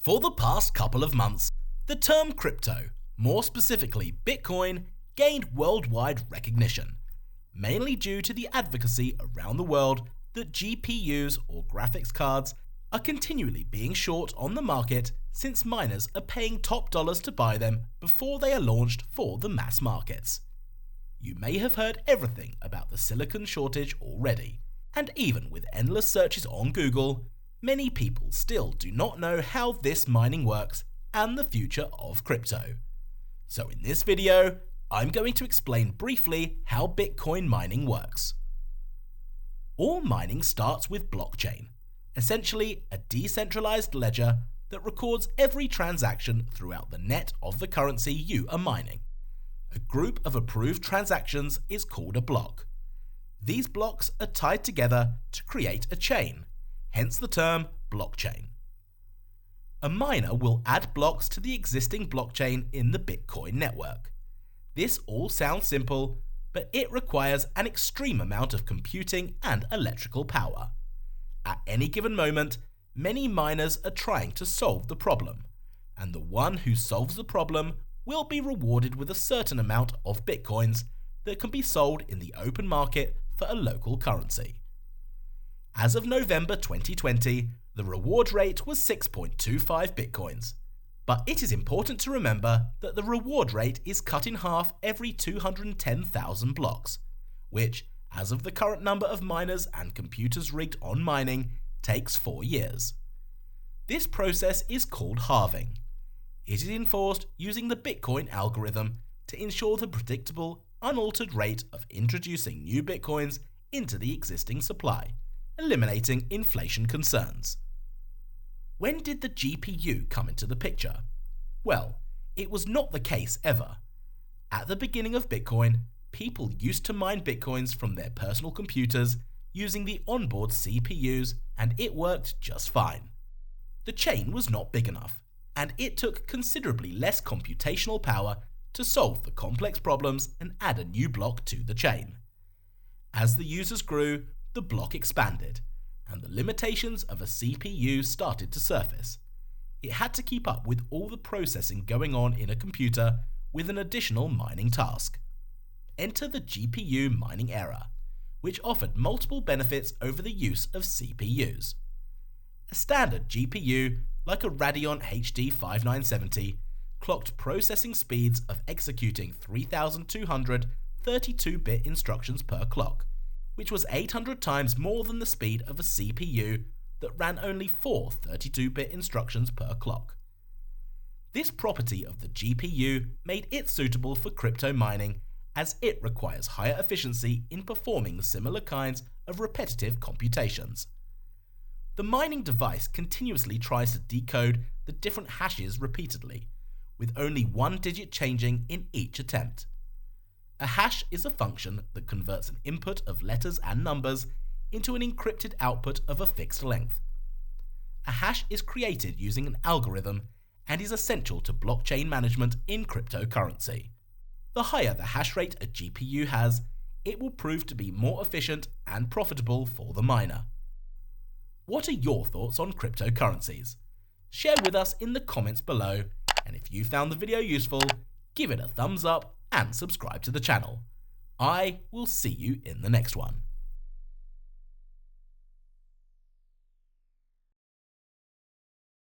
For the past couple of months, the term crypto, more specifically Bitcoin, gained worldwide recognition, mainly due to the advocacy around the world that GPUs or graphics cards are continually being short on the market since miners are paying top dollars to buy them before they are launched for the mass markets. You may have heard everything about the silicon shortage already, and even with endless searches on Google, many people still do not know how this mining works and the future of crypto. So in this video, I'm going to explain briefly how Bitcoin mining works. All mining starts with blockchain, essentially a decentralized ledger that records every transaction throughout the net of the currency you are mining. A group of approved transactions is called a block. These blocks are tied together to create a chain, hence the term blockchain. A miner will add blocks to the existing blockchain in the Bitcoin network. This all sounds simple, but it requires an extreme amount of computing and electrical power. At any given moment, many miners are trying to solve the problem, and the one who solves the problem will be rewarded with a certain amount of Bitcoins that can be sold in the open market for a local currency. As of November 2020, the reward rate was 6.25 Bitcoins. But it is important to remember that the reward rate is cut in half every 210,000 blocks, which, as of the current number of miners and computers rigged on mining, takes 4 years. This process is called halving. It is enforced using the Bitcoin algorithm to ensure the predictable, unaltered rate of introducing new Bitcoins into the existing supply, eliminating inflation concerns. When did the GPU come into the picture? Well, it was not the case ever. At the beginning of Bitcoin, people used to mine Bitcoins from their personal computers using the onboard CPUs, and it worked just fine. The chain was not big enough, and it took considerably less computational power to solve the complex problems and add a new block to the chain. As the users grew, the block expanded, and the limitations of a CPU started to surface. It had to keep up with all the processing going on in a computer with an additional mining task. Enter the GPU mining era, which offered multiple benefits over the use of CPUs. A standard GPU, like a Radeon HD 5970, clocked processing speeds of executing 3,200 32-bit instructions per clock, which was 800 times more than the speed of a CPU that ran only 4 32-bit instructions per clock. This property of the GPU made it suitable for crypto mining, as it requires higher efficiency in performing similar kinds of repetitive computations. The mining device continuously tries to decode the different hashes repeatedly, with only one digit changing in each attempt. A hash is a function that converts an input of letters and numbers into an encrypted output of a fixed length. A hash is created using an algorithm and is essential to blockchain management in cryptocurrency. The higher the hash rate a GPU has, it will prove to be more efficient and profitable for the miner. What are your thoughts on cryptocurrencies? Share with us in the comments below, and if you found the video useful, give it a thumbs up and subscribe to the channel. I will see you in the next one.